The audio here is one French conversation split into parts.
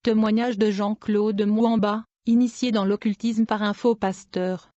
Témoignage de Jean-Claude Mouamba, initié dans l'occultisme par un faux pasteur.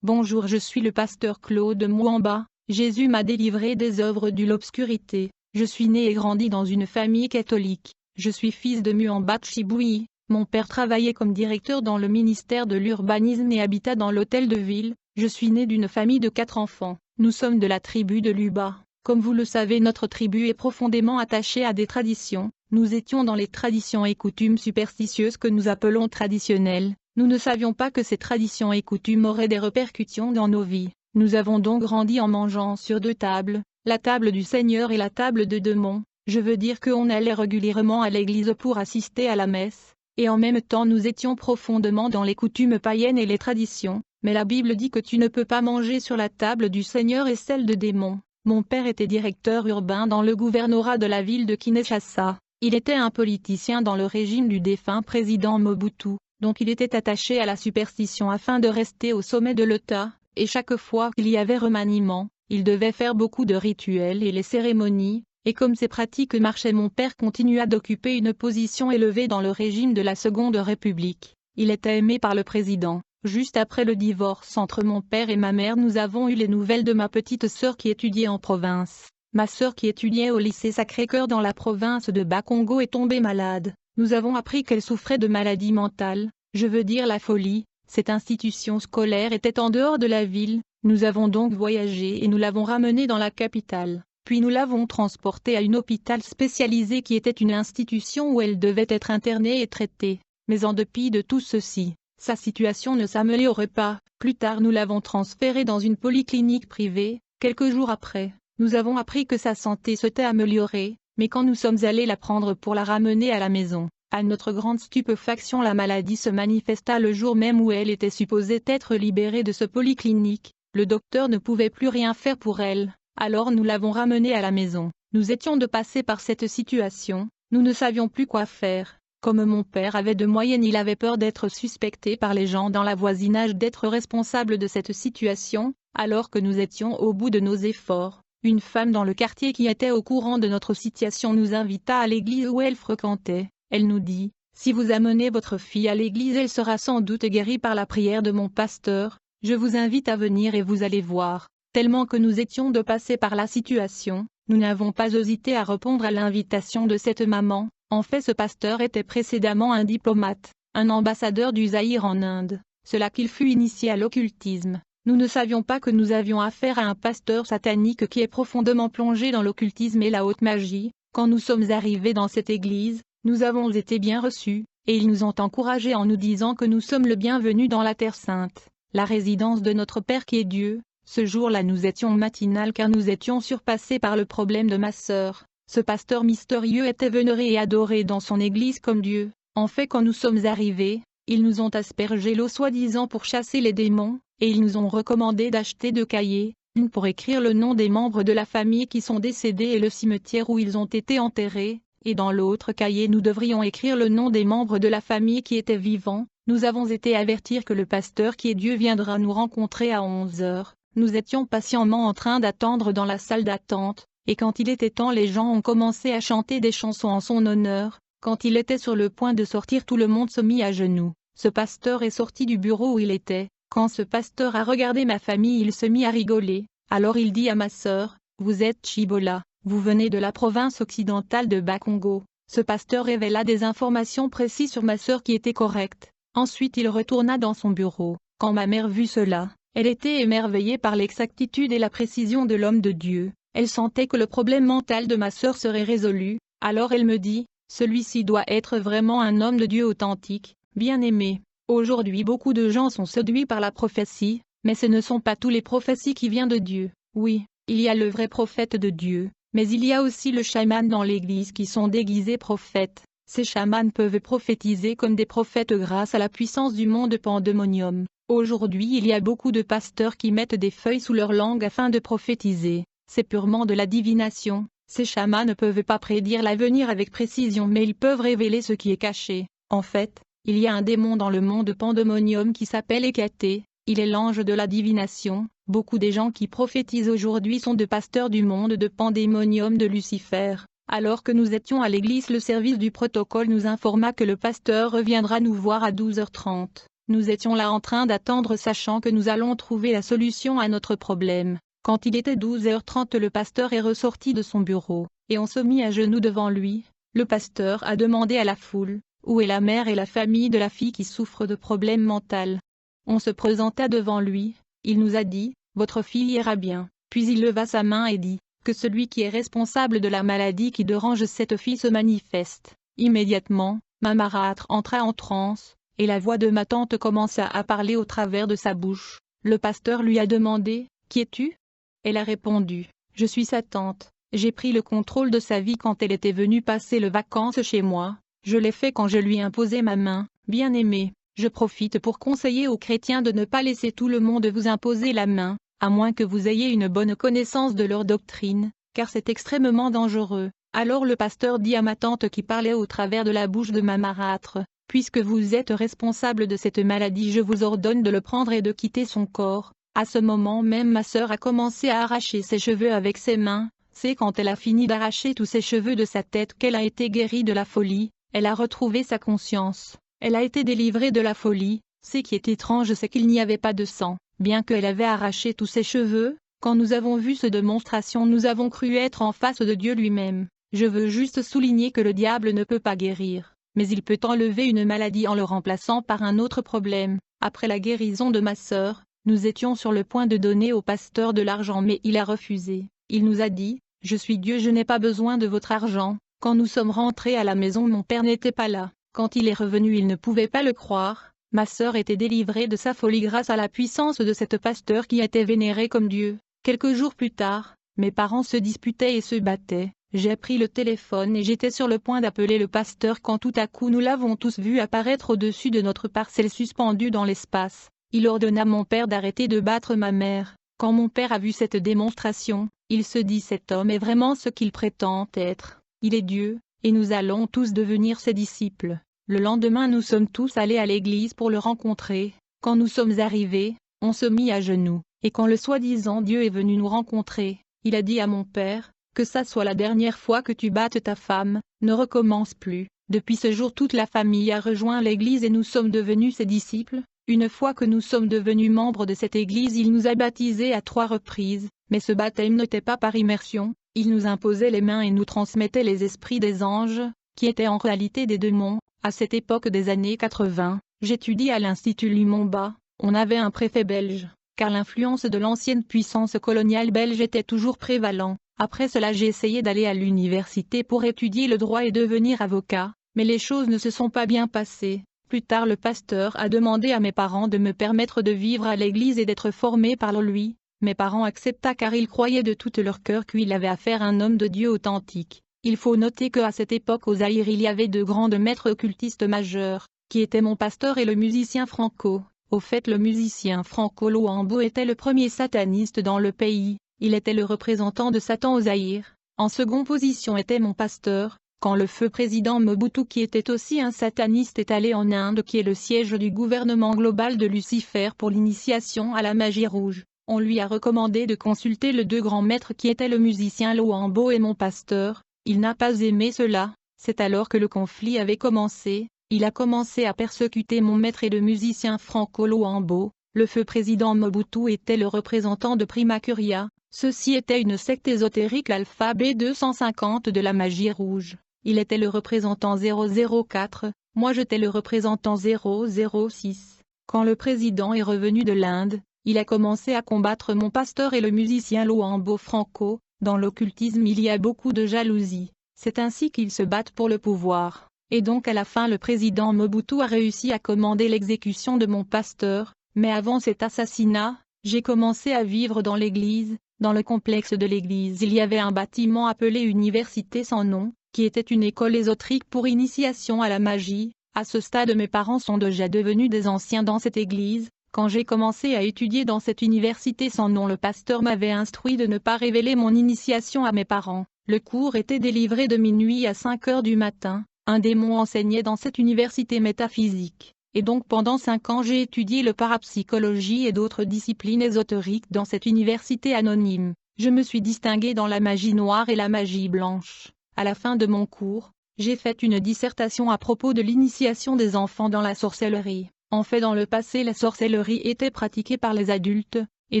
Bonjour, je suis le pasteur Claude Mouamba. Jésus m'a délivré des œuvres de l'obscurité. Je suis né et grandi dans une famille catholique. Je suis fils de Mouamba Chiboui. Mon père travaillait comme directeur dans le ministère de l'urbanisme et habitat dans l'hôtel de ville. Je suis né d'une famille de 4 enfants. Nous sommes de la tribu de Luba. Comme vous le savez, notre tribu est profondément attachée à des traditions. Nous étions dans les traditions et coutumes superstitieuses que nous appelons traditionnelles. Nous ne savions pas que ces traditions et coutumes auraient des répercussions dans nos vies. Nous avons donc grandi en mangeant sur 2 tables, la table du Seigneur et la table de Démon. Je veux dire qu'on allait régulièrement à l'église pour assister à la messe, et en même temps nous étions profondément dans les coutumes païennes et les traditions. Mais la Bible dit que tu ne peux pas manger sur la table du Seigneur et celle de Démon. Mon père était directeur urbain dans le gouvernorat de la ville de Kinshasa. Il était un politicien dans le régime du défunt président Mobutu, donc il était attaché à la superstition afin de rester au sommet de l'État, et chaque fois qu'il y avait remaniement, il devait faire beaucoup de rituels et les cérémonies, et comme ces pratiques marchaient, mon père continua d'occuper une position élevée dans le régime de la Seconde République. Il était aimé par le président. Juste après le divorce entre mon père et ma mère, nous avons eu les nouvelles de ma petite sœur qui étudiait en province. Ma sœur qui étudiait au lycée Sacré-Cœur dans la province de Bas-Congo est tombée malade. Nous avons appris qu'elle souffrait de maladie mentale, je veux dire la folie. Cette institution scolaire était en dehors de la ville. Nous avons donc voyagé et nous l'avons ramenée dans la capitale. Puis nous l'avons transportée à un hôpital spécialisé qui était une institution où elle devait être internée et traitée. Mais en dépit de tout ceci, sa situation ne s'améliorait pas. Plus tard, nous l'avons transférée dans une polyclinique privée. Quelques jours après, nous avons appris que sa santé s'était améliorée, mais quand nous sommes allés la prendre pour la ramener à la maison, à notre grande stupéfaction, la maladie se manifesta le jour même où elle était supposée être libérée de ce polyclinique. Le docteur ne pouvait plus rien faire pour elle, alors nous l'avons ramenée à la maison. Nous étions de passer par cette situation, nous ne savions plus quoi faire. Comme mon père avait de moyenne, il avait peur d'être suspecté par les gens dans la voisinage d'être responsable de cette situation, alors que nous étions au bout de nos efforts. Une femme dans le quartier qui était au courant de notre situation nous invita à l'église où elle fréquentait. Elle nous dit, « Si vous amenez votre fille à l'église, elle sera sans doute guérie par la prière de mon pasteur. Je vous invite à venir et vous allez voir. » Tellement que nous étions de passer par la situation, nous n'avons pas hésité à répondre à l'invitation de cette maman. En fait, ce pasteur était précédemment un diplomate, un ambassadeur du Zaïre en Inde. Cela qu'il fut initié à l'occultisme. Nous ne savions pas que nous avions affaire à un pasteur satanique qui est profondément plongé dans l'occultisme et la haute magie. Quand nous sommes arrivés dans cette église, nous avons été bien reçus, et ils nous ont encouragés en nous disant que nous sommes le bienvenu dans la Terre Sainte, la résidence de notre Père qui est Dieu. Ce jour-là nous étions matinales car nous étions surpassés par le problème de ma sœur. Ce pasteur mystérieux était vénéré et adoré dans son église comme Dieu. En fait, quand nous sommes arrivés, ils nous ont aspergé l'eau soi-disant pour chasser les démons, et ils nous ont recommandé d'acheter 2 cahiers, une pour écrire le nom des membres de la famille qui sont décédés et le cimetière où ils ont été enterrés, et dans l'autre cahier nous devrions écrire le nom des membres de la famille qui étaient vivants. Nous avons été avertis que le pasteur qui est Dieu viendra nous rencontrer à 11 heures. Nous étions patiemment en train d'attendre dans la salle d'attente, et quand il était temps, les gens ont commencé à chanter des chansons en son honneur. Quand il était sur le point de sortir, tout le monde se mit à genoux. Ce pasteur est sorti du bureau où il était. Quand ce pasteur a regardé ma famille, il se mit à rigoler. Alors il dit à ma sœur, « Vous êtes Chibola, vous venez de la province occidentale de Bas-Congo. » Ce pasteur révéla des informations précises sur ma sœur qui étaient correctes. Ensuite il retourna dans son bureau. Quand ma mère vit cela, elle était émerveillée par l'exactitude et la précision de l'homme de Dieu. Elle sentait que le problème mental de ma sœur serait résolu. Alors elle me dit, « Celui-ci doit être vraiment un homme de Dieu authentique, bien-aimé. » Aujourd'hui beaucoup de gens sont séduits par la prophétie, mais ce ne sont pas tous les prophéties qui viennent de Dieu. Oui, il y a le vrai prophète de Dieu, mais il y a aussi le chaman dans l'église qui sont déguisés prophètes. Ces chamans peuvent prophétiser comme des prophètes grâce à la puissance du monde pandémonium. Aujourd'hui il y a beaucoup de pasteurs qui mettent des feuilles sous leur langue afin de prophétiser. C'est purement de la divination. Ces chamans ne peuvent pas prédire l'avenir avec précision, mais ils peuvent révéler ce qui est caché. En fait, il y a un démon dans le monde pandémonium qui s'appelle Hécaté. Il est l'ange de la divination. Beaucoup des gens qui prophétisent aujourd'hui sont de pasteurs du monde de pandémonium de Lucifer. Alors que nous étions à l'église, le service du protocole nous informa que le pasteur reviendra nous voir à 12h30. Nous étions là en train d'attendre, sachant que nous allons trouver la solution à notre problème. Quand il était 12h30, le pasteur est ressorti de son bureau, et on se mit à genoux devant lui. Le pasteur a demandé à la foule, où est la mère et la famille de la fille qui souffre de problèmes mentaux. On se présenta devant lui, il nous a dit, votre fille ira bien. Puis il leva sa main et dit, que celui qui est responsable de la maladie qui dérange cette fille se manifeste. Immédiatement, ma marâtre entra en transe, et la voix de ma tante commença à parler au travers de sa bouche. Le pasteur lui a demandé, qui es-tu? Elle a répondu, je suis sa tante. J'ai pris le contrôle de sa vie quand elle était venue passer les vacances chez moi. Je l'ai fait quand je lui ai imposé ma main. Bien-aimé, je profite pour conseiller aux chrétiens de ne pas laisser tout le monde vous imposer la main, à moins que vous ayez une bonne connaissance de leur doctrine, car c'est extrêmement dangereux. Alors le pasteur dit à ma tante qui parlait au travers de la bouche de ma marâtre, puisque vous êtes responsable de cette maladie, je vous ordonne de le prendre et de quitter son corps. À ce moment même ma sœur a commencé à arracher ses cheveux avec ses mains. C'est quand elle a fini d'arracher tous ses cheveux de sa tête qu'elle a été guérie de la folie. Elle a retrouvé sa conscience. Elle a été délivrée de la folie. Ce qui est étrange, c'est qu'il n'y avait pas de sang. Bien qu'elle avait arraché tous ses cheveux, quand nous avons vu cette démonstration, nous avons cru être en face de Dieu lui-même. Je veux juste souligner que le diable ne peut pas guérir, mais il peut enlever une maladie en le remplaçant par un autre problème. Après la guérison de ma sœur, nous étions sur le point de donner au pasteur de l'argent, mais il a refusé. Il nous a dit, « Je suis Dieu, je n'ai pas besoin de votre argent. » Quand nous sommes rentrés à la maison, mon père n'était pas là. Quand il est revenu, il ne pouvait pas le croire. Ma sœur était délivrée de sa folie grâce à la puissance de cet pasteur qui était vénéré comme Dieu. Quelques jours plus tard, mes parents se disputaient et se battaient. J'ai pris le téléphone et j'étais sur le point d'appeler le pasteur quand tout à coup nous l'avons tous vu apparaître au-dessus de notre parcelle suspendue dans l'espace. Il ordonna à mon père d'arrêter de battre ma mère. Quand mon père a vu cette démonstration, il se dit, cet homme est vraiment ce qu'il prétend être. Il est Dieu, et nous allons tous devenir ses disciples. Le lendemain, nous sommes tous allés à l'église pour le rencontrer. Quand nous sommes arrivés, on se mit à genoux, et quand le soi-disant Dieu est venu nous rencontrer, il a dit à mon père, que ça soit la dernière fois que tu battes ta femme, ne recommence plus. Depuis ce jour, toute la famille a rejoint l'église et nous sommes devenus ses disciples. Une fois que nous sommes devenus membres de cette église, il nous a baptisés à 3 reprises, mais ce baptême n'était pas par immersion, il nous imposait les mains et nous transmettait les esprits des anges, qui étaient en réalité des démons. À cette époque des années 80, j'étudie à l'Institut Lumumba. On avait un préfet belge, car l'influence de l'ancienne puissance coloniale belge était toujours prévalente. Après cela, j'ai essayé d'aller à l'université pour étudier le droit et devenir avocat, mais les choses ne se sont pas bien passées. Plus tard, le pasteur a demandé à mes parents de me permettre de vivre à l'église et d'être formé par lui. Mes parents accepta car ils croyaient de tout leur cœur qu'il avait affaire à un homme de Dieu authentique. Il faut noter qu'à cette époque au Zaïre il y avait 2 grands maîtres occultistes majeurs, qui étaient mon pasteur et le musicien Franco. Au fait, le musicien Franco Luambo était le premier sataniste dans le pays. Il était le représentant de Satan au Zaïre. En seconde position était mon pasteur. Quand le feu président Mobutu, qui était aussi un sataniste, est allé en Inde, qui est le siège du gouvernement global de Lucifer, pour l'initiation à la magie rouge, on lui a recommandé de consulter les 2 grands maîtres qui étaient le musicien Luambo et mon pasteur. Il n'a pas aimé cela. C'est alors que le conflit avait commencé. Il a commencé à persécuter mon maître et le musicien Franco Luambo. Le feu président Mobutu était le représentant de Prima Curia. Ceci était une secte ésotérique, l'alphabet 250 de la magie rouge. Il était le représentant 004, moi j'étais le représentant 006. Quand le président est revenu de l'Inde, il a commencé à combattre mon pasteur et le musicien Luambo Franco. Dans l'occultisme il y a beaucoup de jalousie. C'est ainsi qu'ils se battent pour le pouvoir. Et donc à la fin le président Mobutu a réussi à commander l'exécution de mon pasteur. Mais avant cet assassinat, j'ai commencé à vivre dans l'église. Dans le complexe de l'église il y avait un bâtiment appelé Université sans nom, qui était une école ésotérique pour initiation à la magie. À ce stade mes parents sont déjà devenus des anciens dans cette église. Quand j'ai commencé à étudier dans cette université sans nom, le pasteur m'avait instruit de ne pas révéler mon initiation à mes parents. Le cours était délivré de minuit à 5 heures du matin. Un démon enseignait dans cette université métaphysique. Et donc pendant 5 ans j'ai étudié le parapsychologie et d'autres disciplines ésotériques dans cette université anonyme. Je me suis distingué dans la magie noire et la magie blanche. À la fin de mon cours, j'ai fait une dissertation à propos de l'initiation des enfants dans la sorcellerie. En fait, dans le passé, la sorcellerie était pratiquée par les adultes, et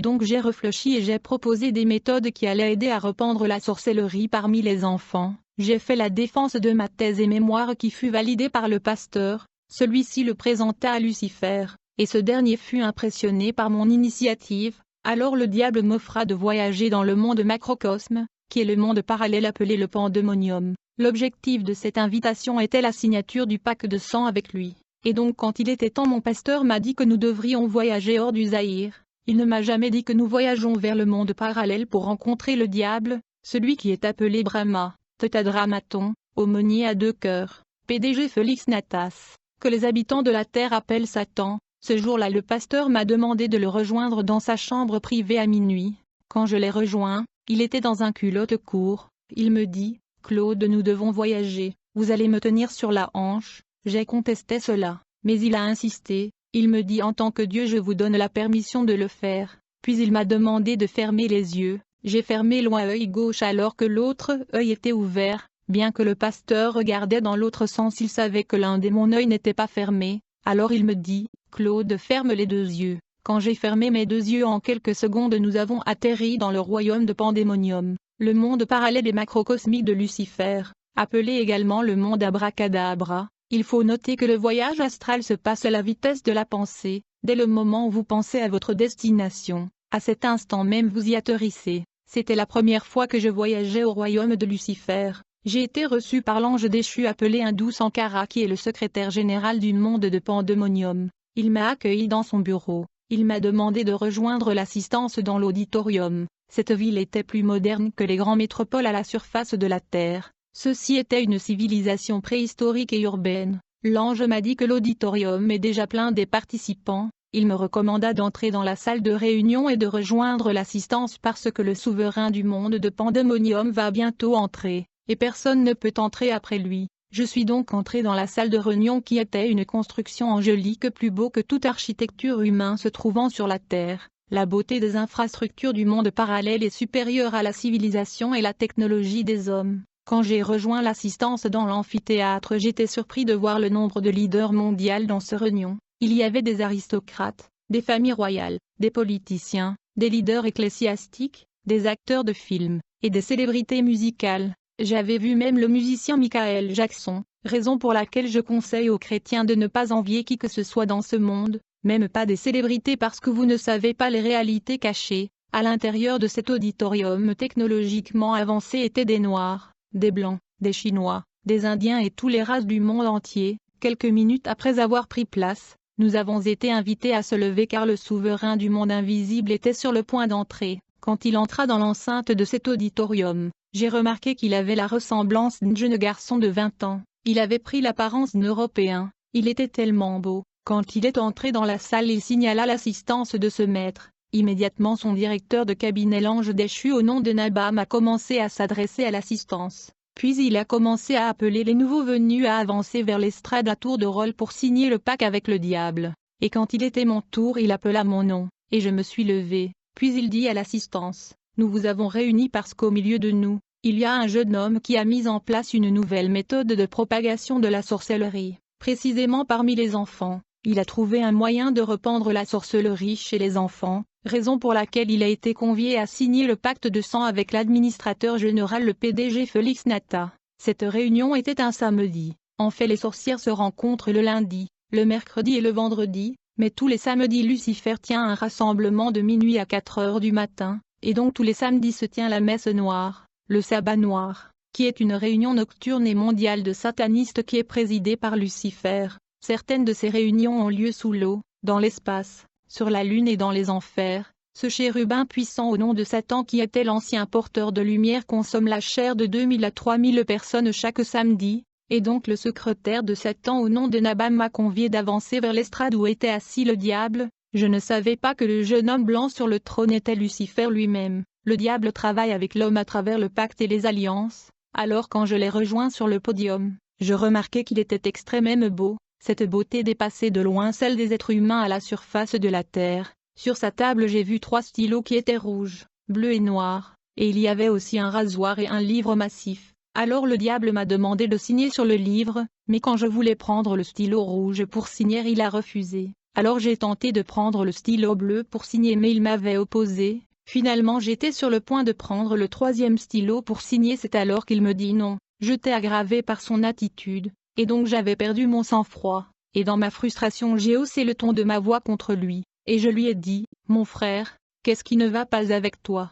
donc j'ai réfléchi et j'ai proposé des méthodes qui allaient aider à répandre la sorcellerie parmi les enfants. J'ai fait la défense de ma thèse et mémoire qui fut validée par le pasteur. Celui-ci le présenta à Lucifer, et ce dernier fut impressionné par mon initiative. Alors le diable m'offra de voyager dans le monde macrocosme, qui est le monde parallèle appelé le pandémonium. L'objectif de cette invitation était la signature du pacte de sang avec lui. Et donc quand il était temps, mon pasteur m'a dit que nous devrions voyager hors du Zaïre. Il ne m'a jamais dit que nous voyageons vers le monde parallèle pour rencontrer le diable, celui qui est appelé Brahma, Tétradramaton, aumônier à 2 cœurs, PDG Félix Natas, que les habitants de la terre appellent Satan. Ce jour-là, le pasteur m'a demandé de le rejoindre dans sa chambre privée à minuit. Quand je l'ai rejoint, il était dans un culotte court. Il me dit, « Claude, nous devons voyager, vous allez me tenir sur la hanche ?» J'ai contesté cela, mais il a insisté. Il me dit, « En tant que Dieu, je vous donne la permission de le faire. » Puis il m'a demandé de fermer les yeux. J'ai fermé l'un œil gauche alors que l'autre œil était ouvert. Bien que le pasteur regardait dans l'autre sens, il savait que l'un de mon œil n'était pas fermé. Alors il me dit, « Claude, ferme les 2 yeux. » Quand j'ai fermé mes 2 yeux, en quelques secondes nous avons atterri dans le royaume de Pandémonium, le monde parallèle et macrocosmique de Lucifer, appelé également le monde Abracadabra. Il faut noter que le voyage astral se passe à la vitesse de la pensée. Dès le moment où vous pensez à votre destination, à cet instant même vous y atterrissez. C'était la première fois que je voyageais au royaume de Lucifer. J'ai été reçu par l'ange déchu appelé Hindou Sankara, qui est le secrétaire général du monde de Pandémonium. Il m'a accueilli dans son bureau. Il m'a demandé de rejoindre l'assistance dans l'auditorium. Cette ville était plus moderne que les grandes métropoles à la surface de la Terre. Ceci était une civilisation préhistorique et urbaine. L'ange m'a dit que l'auditorium est déjà plein des participants. Il me recommanda d'entrer dans la salle de réunion et de rejoindre l'assistance parce que le souverain du monde de Pandémonium va bientôt entrer, et personne ne peut entrer après lui. Je suis donc entré dans la salle de réunion qui était une construction angélique plus beau que toute architecture humaine se trouvant sur la Terre. La beauté des infrastructures du monde parallèle est supérieure à la civilisation et la technologie des hommes. Quand j'ai rejoint l'assistance dans l'amphithéâtre, j'étais surpris de voir le nombre de leaders mondiaux dans ce réunion. Il y avait des aristocrates, des familles royales, des politiciens, des leaders ecclésiastiques, des acteurs de films, et des célébrités musicales. J'avais vu même le musicien Michael Jackson, raison pour laquelle je conseille aux chrétiens de ne pas envier qui que ce soit dans ce monde, même pas des célébrités, parce que vous ne savez pas les réalités cachées. À l'intérieur de cet auditorium technologiquement avancé étaient des Noirs, des Blancs, des Chinois, des Indiens et toutes les races du monde entier. Quelques minutes après avoir pris place, nous avons été invités à se lever car le souverain du monde invisible était sur le point d'entrer. Quand il entra dans l'enceinte de cet auditorium, j'ai remarqué qu'il avait la ressemblance d'un jeune garçon de 20 ans. Il avait pris l'apparence d'un Européen. Il était tellement beau. Quand il est entré dans la salle, il signala l'assistance de ce maître. Immédiatement son directeur de cabinet, l'ange déchu au nom de Nabam, a commencé à s'adresser à l'assistance. Puis il a commencé à appeler les nouveaux venus à avancer vers l'estrade à tour de rôle pour signer le pacte avec le diable. Et quand il était mon tour, il appela mon nom, et je me suis levé. Puis il dit à l'assistance, « Nous vous avons réunis parce qu'au milieu de nous, il y a un jeune homme qui a mis en place une nouvelle méthode de propagation de la sorcellerie. Précisément parmi les enfants, il a trouvé un moyen de répandre la sorcellerie chez les enfants, raison pour laquelle il a été convié à signer le pacte de sang avec l'administrateur général, le PDG Félix Natas. Cette réunion était un samedi. En fait, les sorcières se rencontrent le lundi, le mercredi et le vendredi, mais tous les samedis Lucifer tient un rassemblement de minuit à 4 heures du matin, et donc tous les samedis se tient la messe noire, le sabbat noir, qui est une réunion nocturne et mondiale de satanistes qui est présidée par Lucifer. Certaines de ces réunions ont lieu sous l'eau, dans l'espace, sur la lune et dans les enfers. Ce chérubin puissant au nom de Satan, qui était l'ancien porteur de lumière, consomme la chair de 2000 à 3000 personnes chaque samedi, et donc le secrétaire de Satan au nom de Nabam m'a convié d'avancer vers l'estrade où était assis le diable. Je ne savais pas que le jeune homme blanc sur le trône était Lucifer lui-même. Le diable travaille avec l'homme à travers le pacte et les alliances. Alors quand je l'ai rejoint sur le podium, je remarquai qu'il était extrêmement beau. Cette beauté dépassait de loin celle des êtres humains à la surface de la terre. Sur sa table j'ai vu 3 stylos qui étaient rouges, bleus et noirs, et il y avait aussi un rasoir et un livre massif. Alors le diable m'a demandé de signer sur le livre, mais quand je voulais prendre le stylo rouge pour signer il a refusé. Alors j'ai tenté de prendre le stylo bleu pour signer mais il m'avait opposé. Finalement j'étais sur le point de prendre le troisième stylo pour signer, c'est alors qu'il me dit non. J'étais aggravé par son attitude, et donc j'avais perdu mon sang-froid, et dans ma frustration j'ai haussé le ton de ma voix contre lui, et je lui ai dit, mon frère, qu'est-ce qui ne va pas avec toi?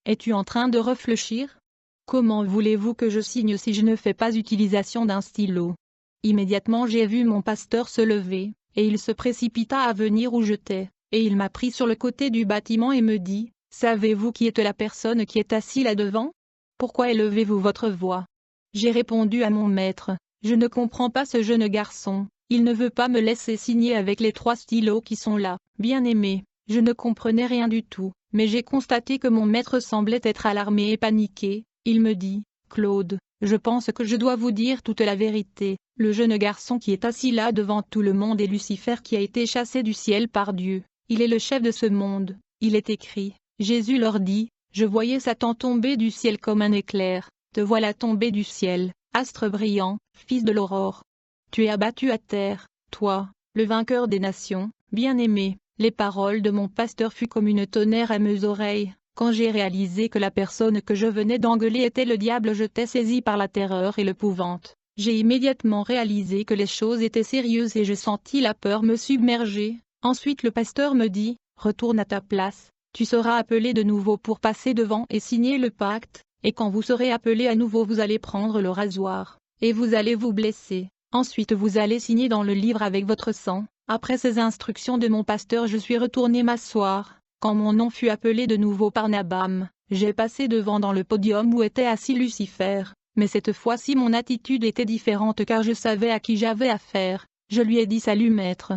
Es-tu en train de réfléchir? Comment voulez-vous que je signe si je ne fais pas utilisation d'un stylo? Immédiatement j'ai vu mon pasteur se lever, et il se précipita à venir où j'étais, et il m'a pris sur le côté du bâtiment et me dit, « Savez-vous qui est la personne qui est assise là-devant? Pourquoi élevez-vous votre voix ?» J'ai répondu à mon maître, « Je ne comprends pas ce jeune garçon, il ne veut pas me laisser signer avec les 3 stylos qui sont là, bien-aimé. » Je ne comprenais rien du tout, mais j'ai constaté que mon maître semblait être alarmé et paniqué. Il me dit, « Claude, je pense que je dois vous dire toute la vérité. Le jeune garçon qui est assis là devant tout le monde est Lucifer qui a été chassé du ciel par Dieu. Il est le chef de ce monde. » Il est écrit, Jésus leur dit, « Je voyais Satan tomber du ciel comme un éclair. Te voilà tombé du ciel, astre brillant, fils de l'aurore. Tu es abattu à terre, toi, le vainqueur des nations, bien-aimé. » Les paroles de mon pasteur furent comme une tonnerre à mes oreilles. Quand j'ai réalisé que la personne que je venais d'engueuler était le diable, j'étais saisi par la terreur et l'épouvante. J'ai immédiatement réalisé que les choses étaient sérieuses et je sentis la peur me submerger. Ensuite le pasteur me dit, « Retourne à ta place, tu seras appelé de nouveau pour passer devant et signer le pacte, et quand vous serez appelé à nouveau vous allez prendre le rasoir, et vous allez vous blesser. Ensuite vous allez signer dans le livre avec votre sang. » Après ces instructions de mon pasteur je suis retourné m'asseoir. Quand mon nom fut appelé de nouveau par Nabam, j'ai passé devant dans le podium où était assis Lucifer, mais cette fois-ci mon attitude était différente car je savais à qui j'avais affaire. Je lui ai dit « Salut maître ».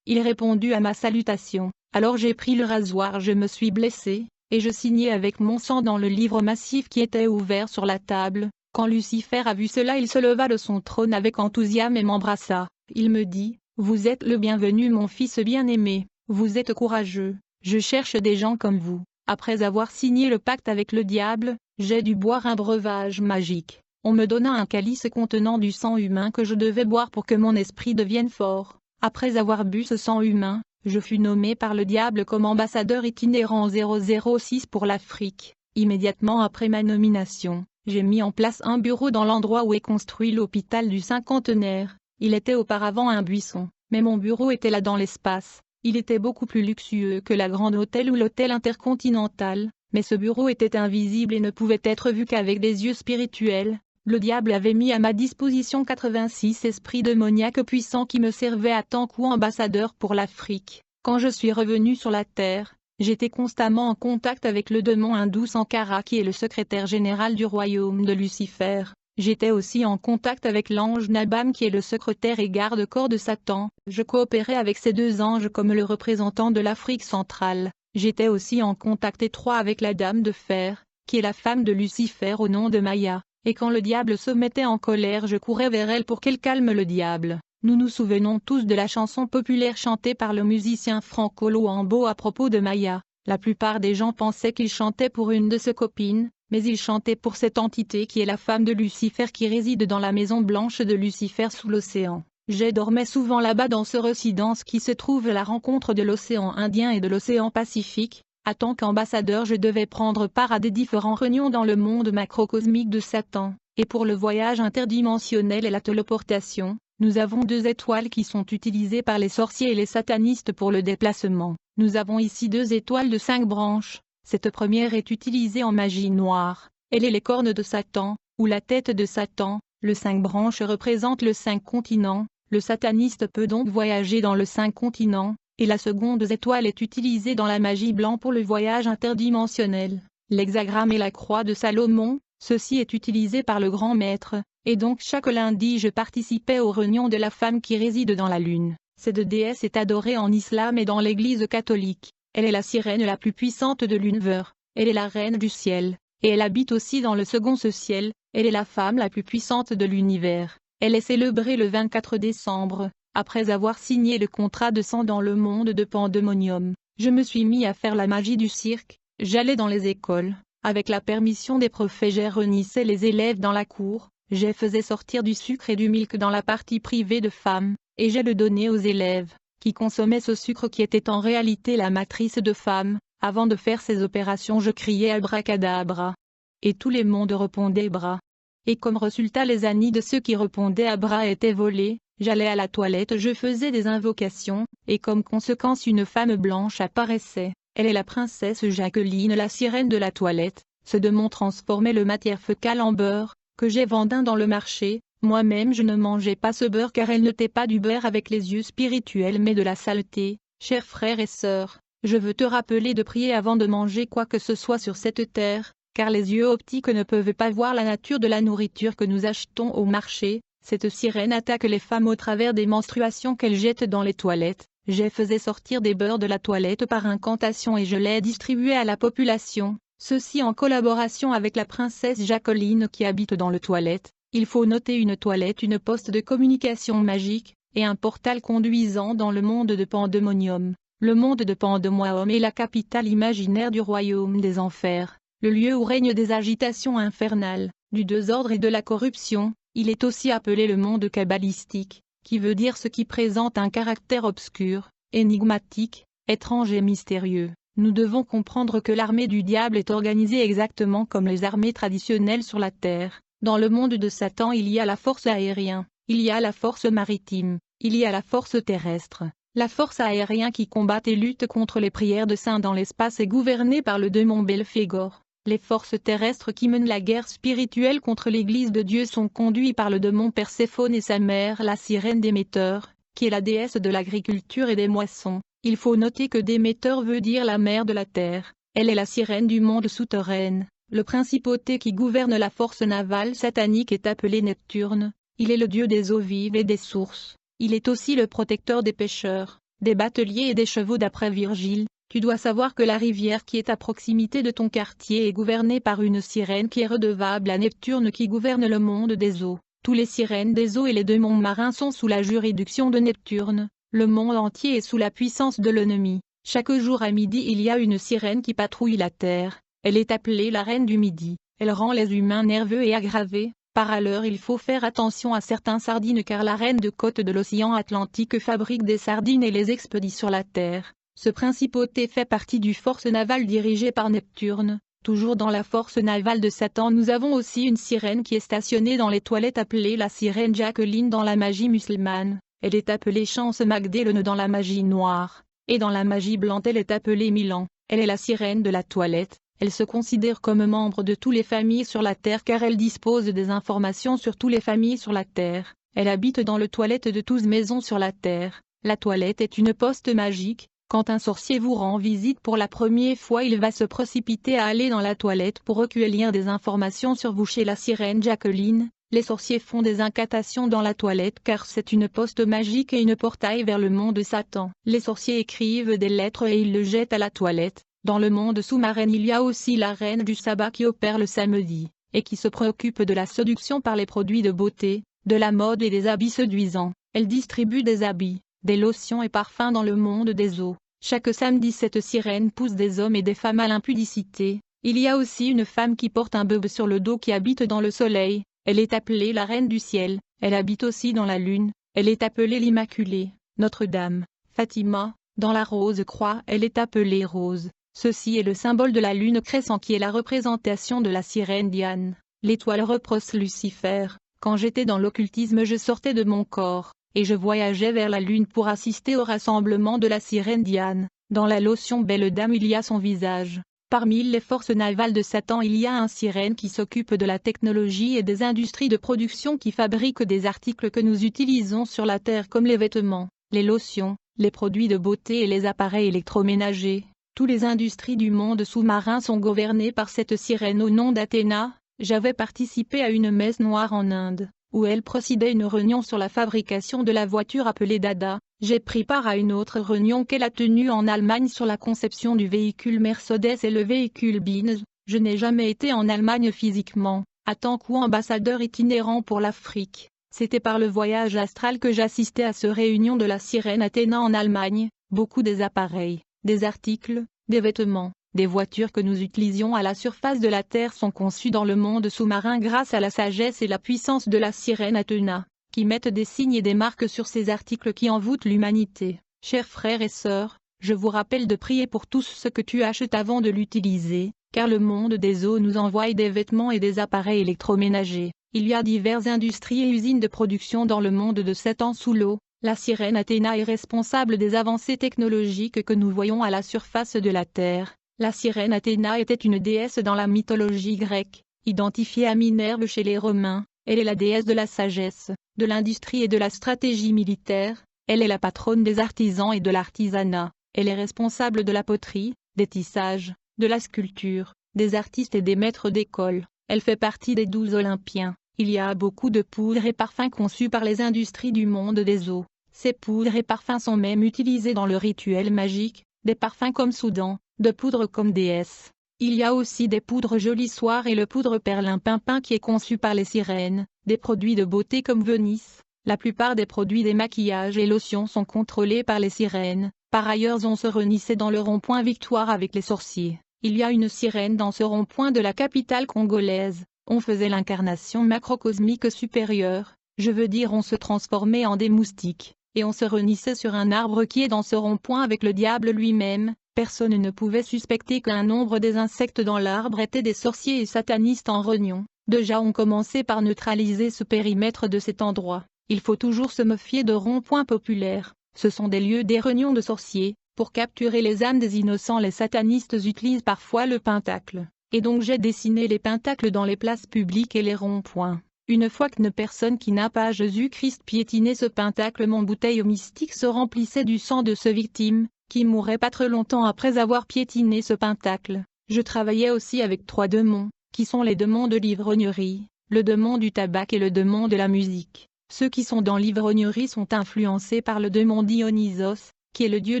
Il répondit à ma salutation, alors j'ai pris le rasoir, je me suis blessé, et je signai avec mon sang dans le livre massif qui était ouvert sur la table. Quand Lucifer a vu cela il se leva de son trône avec enthousiasme et m'embrassa. Il me dit, « Vous êtes le bienvenu mon fils bien-aimé, vous êtes courageux, je cherche des gens comme vous. » Après avoir signé le pacte avec le diable, j'ai dû boire un breuvage magique. On me donna un calice contenant du sang humain que je devais boire pour que mon esprit devienne fort. Après avoir bu ce sang humain, je fus nommé par le diable comme ambassadeur itinérant 006 pour l'Afrique. Immédiatement après ma nomination, j'ai mis en place un bureau dans l'endroit où est construit l'hôpital du Cinquantenaire. Il était auparavant un buisson, mais mon bureau était là dans l'espace. Il était beaucoup plus luxueux que la Grande Hôtel ou l'Hôtel Intercontinental, mais ce bureau était invisible et ne pouvait être vu qu'avec des yeux spirituels. Le diable avait mis à ma disposition 86 esprits démoniaques puissants qui me servaient à tant qu'ambassadeur pour l'Afrique. Quand je suis revenu sur la terre, j'étais constamment en contact avec le démon hindou Sankara qui est le secrétaire général du royaume de Lucifer. J'étais aussi en contact avec l'ange Nabam qui est le secrétaire et garde-corps de Satan. Je coopérais avec ces 2 anges comme le représentant de l'Afrique centrale. J'étais aussi en contact étroit avec la Dame de Fer, qui est la femme de Lucifer au nom de Maya. Et quand le diable se mettait en colère je courais vers elle pour qu'elle calme le diable. Nous nous souvenons tous de la chanson populaire chantée par le musicien Franco Luambo à propos de Maya. La plupart des gens pensaient qu'il chantait pour une de ses copines, mais il chantait pour cette entité qui est la femme de Lucifer qui réside dans la maison blanche de Lucifer sous l'océan. Je dormais souvent là-bas dans ce résidence qui se trouve à la rencontre de l'océan Indien et de l'océan Pacifique. En tant qu'ambassadeur je devais prendre part à des différentes réunions dans le monde macrocosmique de Satan, et pour le voyage interdimensionnel et la téléportation, nous avons 2 étoiles qui sont utilisées par les sorciers et les satanistes pour le déplacement. Nous avons ici 2 étoiles de 5 branches. Cette première est utilisée en magie noire. Elle est les cornes de Satan, ou la tête de Satan. Le 5 branches représente le 5 continents. Le sataniste peut donc voyager dans le 5 continents. Et la seconde étoile est utilisée dans la magie blanc pour le voyage interdimensionnel. L'hexagramme et la croix de Salomon, ceci est utilisé par le grand maître, et donc chaque lundi je participais aux réunions de la femme qui réside dans la lune. Cette déesse est adorée en islam et dans l'église catholique. Elle est la sirène la plus puissante de l'univers, elle est la reine du ciel, et elle habite aussi dans le second ciel, elle est la femme la plus puissante de l'univers. Elle est célébrée le 24 décembre. Après avoir signé le contrat de sang dans le monde de Pandémonium, je me suis mis à faire la magie du cirque. J'allais dans les écoles, Avec la permission des profs, j'ai réunissais les élèves dans la cour, j'ai faisais sortir du sucre et du milk dans la partie privée de femmes, et j'ai le donné aux élèves, qui consommaient ce sucre qui était en réalité la matrice de femmes. Avant de faire ces opérations, je criais abracadabra. Et tout le monde répondait bras. Et comme résultat, les années de ceux qui répondaient à bras étaient volés. J'allais à la toilette, je faisais des invocations, et comme conséquence une femme blanche apparaissait. Elle est la princesse Jacqueline, la sirène de la toilette. Ce démon transformait le matière fécale en beurre, que j'ai vendu dans le marché. Moi-même je ne mangeais pas ce beurre car elle n'était pas du beurre avec les yeux spirituels mais de la saleté. Chers frères et sœurs, je veux te rappeler de prier avant de manger quoi que ce soit sur cette terre, car les yeux optiques ne peuvent pas voir la nature de la nourriture que nous achetons au marché. Cette sirène attaque les femmes au travers des menstruations qu'elle jette dans les toilettes. J'ai faisais sortir des beurres de la toilette par incantation et je les distribuais à la population, ceci en collaboration avec la princesse Jacqueline qui habite dans le toilette. Il faut noter une toilette, une poste de communication magique, et un portal conduisant dans le monde de Pandemonium. Le monde de Pandemonium est la capitale imaginaire du royaume des enfers, le lieu où règnent des agitations infernales, du désordre et de la corruption. Il est aussi appelé le monde kabbalistique, qui veut dire ce qui présente un caractère obscur, énigmatique, étrange et mystérieux. Nous devons comprendre que l'armée du diable est organisée exactement comme les armées traditionnelles sur la terre. Dans le monde de Satan il y a la force aérienne, il y a la force maritime, il y a la force terrestre. La force aérienne qui combat et lutte contre les prières de saints dans l'espace est gouvernée par le démon Belphégor. Les forces terrestres qui mènent la guerre spirituelle contre l'Église de Dieu sont conduites par le démon Perséphone et sa mère la sirène Déméter, qui est la déesse de l'agriculture et des moissons. Il faut noter que Déméter veut dire la mère de la terre, elle est la sirène du monde souterrain. Le principauté qui gouverne la force navale satanique est appelé Neptune, il est le dieu des eaux vives et des sources. Il est aussi le protecteur des pêcheurs, des bateliers et des chevaux d'après Virgile. Tu dois savoir que la rivière qui est à proximité de ton quartier est gouvernée par une sirène qui est redevable à Neptune qui gouverne le monde des eaux. Tous les sirènes des eaux et les démons marins sont sous la juridiction de Neptune. Le monde entier est sous la puissance de l'ennemi. Chaque jour à midi il y a une sirène qui patrouille la terre. Elle est appelée la reine du midi. Elle rend les humains nerveux et aggravés. Par ailleurs il faut faire attention à certaines sardines car la reine de côte de l'océan Atlantique fabrique des sardines et les expédie sur la terre. Ce principauté fait partie du force navale dirigée par Neptune. Toujours dans la force navale de Satan nous avons aussi une sirène qui est stationnée dans les toilettes appelée la sirène Jacqueline dans la magie musulmane. Elle est appelée Chance Magdalene dans la magie noire. Et dans la magie blanche elle est appelée Milan. Elle est la sirène de la toilette. Elle se considère comme membre de toutes les familles sur la terre car elle dispose des informations sur toutes les familles sur la terre. Elle habite dans les toilettes de toutes les maisons sur la terre. La toilette est une poste magique. Quand un sorcier vous rend visite pour la première fois il va se précipiter à aller dans la toilette pour recueillir des informations sur vous chez la sirène Jacqueline. Les sorciers font des incantations dans la toilette car c'est une poste magique et une portail vers le monde de Satan. Les sorciers écrivent des lettres et ils le jettent à la toilette. Dans le monde sous-marin il y a aussi la reine du sabbat qui opère le samedi, et qui se préoccupe de la séduction par les produits de beauté, de la mode et des habits séduisants. Elle distribue des habits, des lotions et parfums dans le monde des eaux. Chaque samedi cette sirène pousse des hommes et des femmes à l'impudicité. Il y a aussi une femme qui porte un bébé sur le dos qui habite dans le soleil. Elle est appelée la reine du ciel. Elle habite aussi dans la lune. Elle est appelée l'Immaculée, Notre-Dame, Fatima. Dans la rose croix elle est appelée Rose. Ceci est le symbole de la lune crescent qui est la représentation de la sirène Diane. L'étoile reproche Lucifer. Quand j'étais dans l'occultisme je sortais de mon corps, et je voyageais vers la lune pour assister au rassemblement de la sirène Diane. Dans la lotion Belle Dame il y a son visage. Parmi les forces navales de Satan il y a un sirène qui s'occupe de la technologie et des industries de production qui fabriquent des articles que nous utilisons sur la terre comme les vêtements, les lotions, les produits de beauté et les appareils électroménagers. Toutes les industries du monde sous-marin sont gouvernées par cette sirène au nom d'Athéna. J'avais participé à une messe noire en Inde, où elle présidait une réunion sur la fabrication de la voiture appelée Dada. J'ai pris part à une autre réunion qu'elle a tenue en Allemagne sur la conception du véhicule Mercedes et le véhicule Benz. Je n'ai jamais été en Allemagne physiquement, en tant qu'ambassadeur itinérant pour l'Afrique. C'était par le voyage astral que j'assistais à cette réunion de la sirène Athéna en Allemagne. Beaucoup des appareils, des articles, des vêtements, Des voitures que nous utilisions à la surface de la Terre sont conçues dans le monde sous-marin grâce à la sagesse et la puissance de la sirène Athéna, qui mettent des signes et des marques sur ces articles qui envoûtent l'humanité. Chers frères et sœurs, je vous rappelle de prier pour tout ce que tu achètes avant de l'utiliser, car le monde des eaux nous envoie des vêtements et des appareils électroménagers. Il y a diverses industries et usines de production dans le monde de 7 ans sous l'eau. La sirène Athéna est responsable des avancées technologiques que nous voyons à la surface de la Terre. La sirène Athéna était une déesse dans la mythologie grecque, identifiée à Minerve chez les Romains. Elle est la déesse de la sagesse, de l'industrie et de la stratégie militaire. Elle est la patronne des artisans et de l'artisanat. Elle est responsable de la poterie, des tissages, de la sculpture, des artistes et des maîtres d'école. Elle fait partie des 12 Olympiens. Il y a beaucoup de poudres et parfums conçus par les industries du monde des eaux. Ces poudres et parfums sont même utilisés dans le rituel magique, des parfums comme Soudan, de poudre comme déesse. Il y a aussi des poudres Jolissoir et le poudre Perlimpinpin qui est conçu par les sirènes, des produits de beauté comme Venise. La plupart des produits des maquillages et lotions sont contrôlés par les sirènes. Par ailleurs on se réunissait dans le rond-point Victoire avec les sorciers. Il y a une sirène dans ce rond-point de la capitale congolaise. On faisait l'incarnation macrocosmique supérieure, je veux dire on se transformait en des moustiques, et on se réunissait sur un arbre qui est dans ce rond-point avec le diable lui-même. Personne ne pouvait suspecter qu'un nombre des insectes dans l'arbre étaient des sorciers et satanistes en réunion. Déjà on commençait par neutraliser ce périmètre de cet endroit. Il faut toujours se méfier de ronds-points populaires, ce sont des lieux des réunions de sorciers. Pour capturer les âmes des innocents les satanistes utilisent parfois le pentacle. Et donc j'ai dessiné les pentacles dans les places publiques et les ronds-points. Une fois qu'une personne qui n'a pas Jésus-Christ piétinait ce pentacle, mon bouteille mystique se remplissait du sang de ce victime, qui mourait pas très longtemps après avoir piétiné ce pentacle. Je travaillais aussi avec 3 démons, qui sont les démons de l'ivrognerie, le démon du tabac et le démon de la musique. Ceux qui sont dans l'ivrognerie sont influencés par le démon Dionysos, qui est le dieu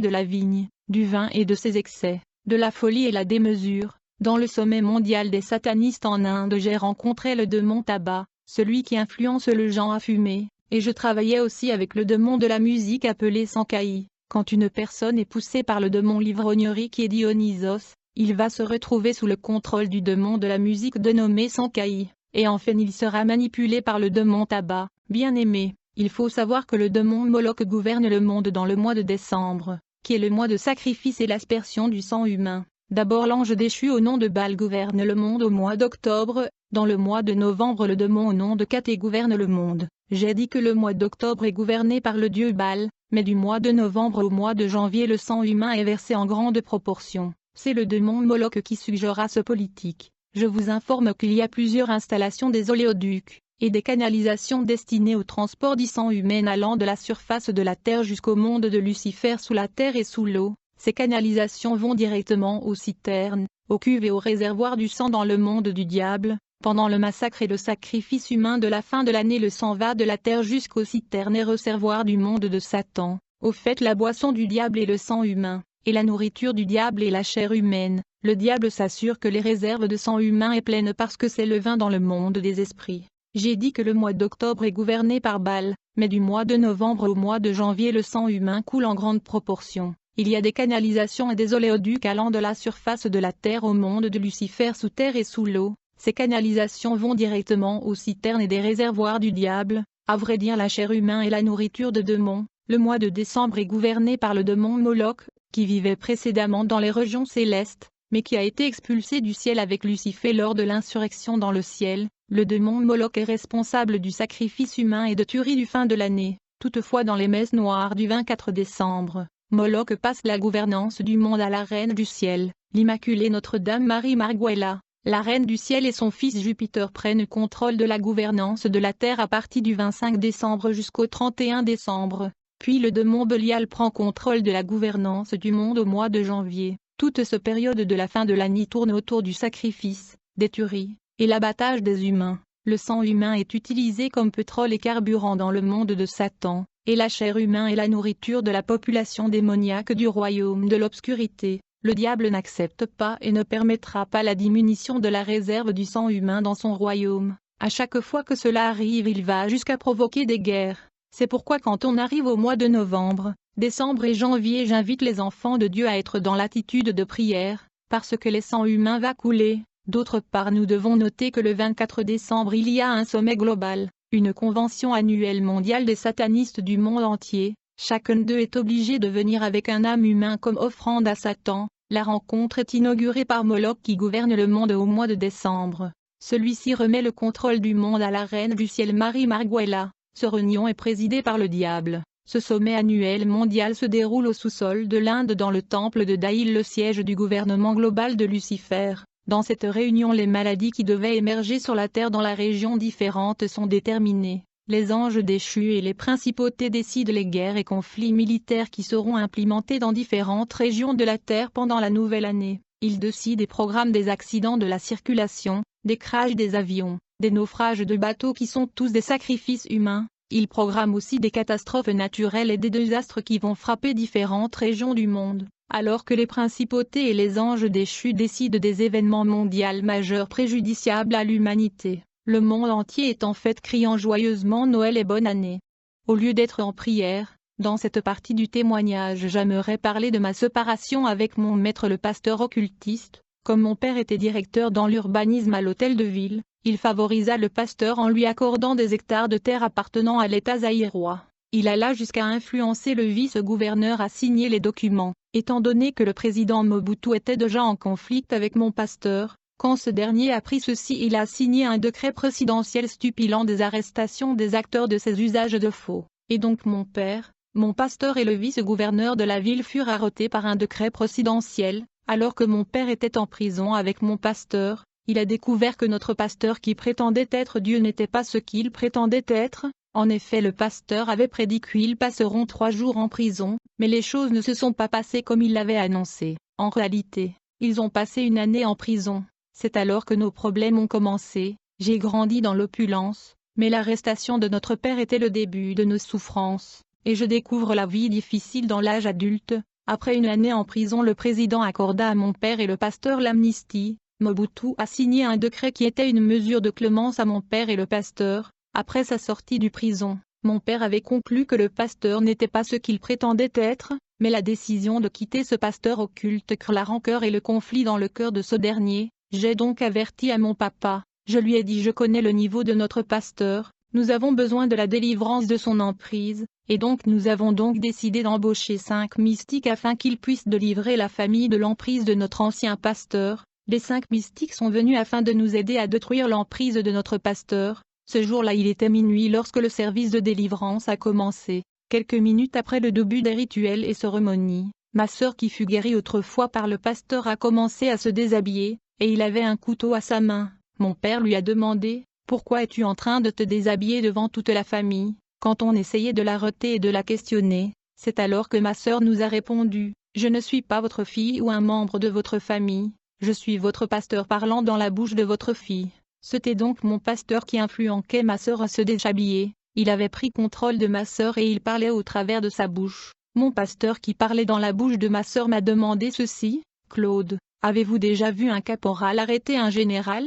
de la vigne, du vin et de ses excès, de la folie et la démesure. Dans le sommet mondial des satanistes en Inde j'ai rencontré le démon tabac, celui qui influence le gens à fumer, et je travaillais aussi avec le démon de la musique appelé Sankaï. Quand une personne est poussée par le démon l'ivrognerie qui est Dionysos, il va se retrouver sous le contrôle du démon de la musique dénommé Sankaï, et enfin il sera manipulé par le démon tabac. Bien aimé, il faut savoir que le démon Moloch gouverne le monde dans le mois de décembre, qui est le mois de sacrifice et l'aspersion du sang humain. D'abord l'ange déchu au nom de Baal gouverne le monde au mois d'octobre, dans le mois de novembre le démon au nom de Caté gouverne le monde. J'ai dit que le mois d'octobre est gouverné par le dieu Baal, mais du mois de novembre au mois de janvier le sang humain est versé en grande proportion. C'est le démon Moloch qui suggéra ce politique. Je vous informe qu'il y a plusieurs installations des oléoducs, et des canalisations destinées au transport du sang humain allant de la surface de la terre jusqu'au monde de Lucifer sous la terre et sous l'eau. Ces canalisations vont directement aux citernes, aux cuves et aux réservoirs du sang dans le monde du diable. Pendant le massacre et le sacrifice humain de la fin de l'année le sang va de la terre jusqu'aux citernes et réservoirs du monde de Satan. Au fait la boisson du diable est le sang humain, et la nourriture du diable est la chair humaine. Le diable s'assure que les réserves de sang humain est pleine parce que c'est le vin dans le monde des esprits. J'ai dit que le mois d'octobre est gouverné par Baal, mais du mois de novembre au mois de janvier le sang humain coule en grande proportion. Il y a des canalisations et des oléoducs allant de la surface de la terre au monde de Lucifer sous terre et sous l'eau. Ces canalisations vont directement aux citernes et des réservoirs du diable. À vrai dire la chair humaine est la nourriture de démons. Le mois de décembre est gouverné par le démon Moloch, qui vivait précédemment dans les régions célestes, mais qui a été expulsé du ciel avec Lucifer lors de l'insurrection dans le ciel. Le démon Moloch est responsable du sacrifice humain et de tuerie du fin de l'année. Toutefois dans les messes noires du 24 décembre, Moloch passe la gouvernance du monde à la reine du ciel, l'Immaculée Notre-Dame Marie Marguella. La reine du ciel et son fils Jupiter prennent contrôle de la gouvernance de la terre à partir du 25 décembre jusqu'au 31 décembre. Puis le démon Belial prend contrôle de la gouvernance du monde au mois de janvier. Toute cette période de la fin de l'année tourne autour du sacrifice, des tueries, et l'abattage des humains. Le sang humain est utilisé comme pétrole et carburant dans le monde de Satan, et la chair humaine est la nourriture de la population démoniaque du royaume de l'obscurité. Le diable n'accepte pas et ne permettra pas la diminution de la réserve du sang humain dans son royaume. À chaque fois que cela arrive il va jusqu'à provoquer des guerres. C'est pourquoi quand on arrive au mois de novembre, décembre et janvier j'invite les enfants de Dieu à être dans l'attitude de prière, parce que le sang humain va couler. D'autre part, nous devons noter que le 24 décembre il y a un sommet global, une convention annuelle mondiale des satanistes du monde entier. Chacun d'eux est obligé de venir avec un âme humain comme offrande à Satan. La rencontre est inaugurée par Moloch qui gouverne le monde au mois de décembre. Celui-ci remet le contrôle du monde à la reine du ciel Marie Marguella. Ce réunion est présidée par le diable. Ce sommet annuel mondial se déroule au sous-sol de l'Inde dans le temple de Daïl, le siège du gouvernement global de Lucifer. Dans cette réunion, les maladies qui devaient émerger sur la terre dans la région différentes sont déterminées. Les anges déchus et les principautés décident les guerres et conflits militaires qui seront implémentés dans différentes régions de la terre pendant la nouvelle année. Ils décident et programment des accidents de la circulation, des crashs des avions, des naufrages de bateaux qui sont tous des sacrifices humains. Ils programment aussi des catastrophes naturelles et des désastres qui vont frapper différentes régions du monde. Alors que les principautés et les anges déchus décident des événements mondiaux majeurs préjudiciables à l'humanité, le monde entier est en fête criant joyeusement Noël et bonne année. Au lieu d'être en prière, dans cette partie du témoignage j'aimerais parler de ma séparation avec mon maître le pasteur occultiste. Comme mon père était directeur dans l'urbanisme à l'hôtel de ville, il favorisa le pasteur en lui accordant des hectares de terre appartenant à l'État zaïrois. Il alla jusqu'à influencer le vice-gouverneur à signer les documents. Étant donné que le président Mobutu était déjà en conflit avec mon pasteur, quand ce dernier apprit ceci, il a signé un décret présidentiel stipulant des arrestations des acteurs de ces usages de faux. Et donc mon père, mon pasteur et le vice-gouverneur de la ville furent arrêtés par un décret présidentiel. Alors que mon père était en prison avec mon pasteur, il a découvert que notre pasteur qui prétendait être Dieu n'était pas ce qu'il prétendait être. En effet, le pasteur avait prédit qu'ils passeront 3 jours en prison, mais les choses ne se sont pas passées comme il l'avait annoncé. En réalité, ils ont passé une année en prison. C'est alors que nos problèmes ont commencé. J'ai grandi dans l'opulence, mais l'arrestation de notre père était le début de nos souffrances, et je découvre la vie difficile dans l'âge adulte. Après une année en prison, le président accorda à mon père et le pasteur l'amnistie. Mobutu a signé un décret qui était une mesure de clémence à mon père et le pasteur. Après sa sortie du prison, mon père avait conclu que le pasteur n'était pas ce qu'il prétendait être, mais la décision de quitter ce pasteur occulte crée la rancœur et le conflit dans le cœur de ce dernier. J'ai donc averti à mon papa. Je lui ai dit: je connais le niveau de notre pasteur, nous avons besoin de la délivrance de son emprise, et donc nous avons donc décidé d'embaucher 5 mystiques afin qu'ils puissent délivrer la famille de l'emprise de notre ancien pasteur. Les 5 mystiques sont venus afin de nous aider à détruire l'emprise de notre pasteur. Ce jour-là il était minuit lorsque le service de délivrance a commencé. Quelques minutes après le début des rituels et cérémonies, ma sœur qui fut guérie autrefois par le pasteur a commencé à se déshabiller, et il avait un couteau à sa main. Mon père lui a demandé: pourquoi es-tu en train de te déshabiller devant toute la famille? Quand on essayait de l'arrêter et de la questionner, c'est alors que ma sœur nous a répondu: je ne suis pas votre fille ou un membre de votre famille, je suis votre pasteur parlant dans la bouche de votre fille. C'était donc mon pasteur qui influençait ma sœur à se déshabiller. Il avait pris contrôle de ma sœur et il parlait au travers de sa bouche. Mon pasteur qui parlait dans la bouche de ma sœur m'a demandé ceci: Claude, avez-vous déjà vu un caporal arrêter un général?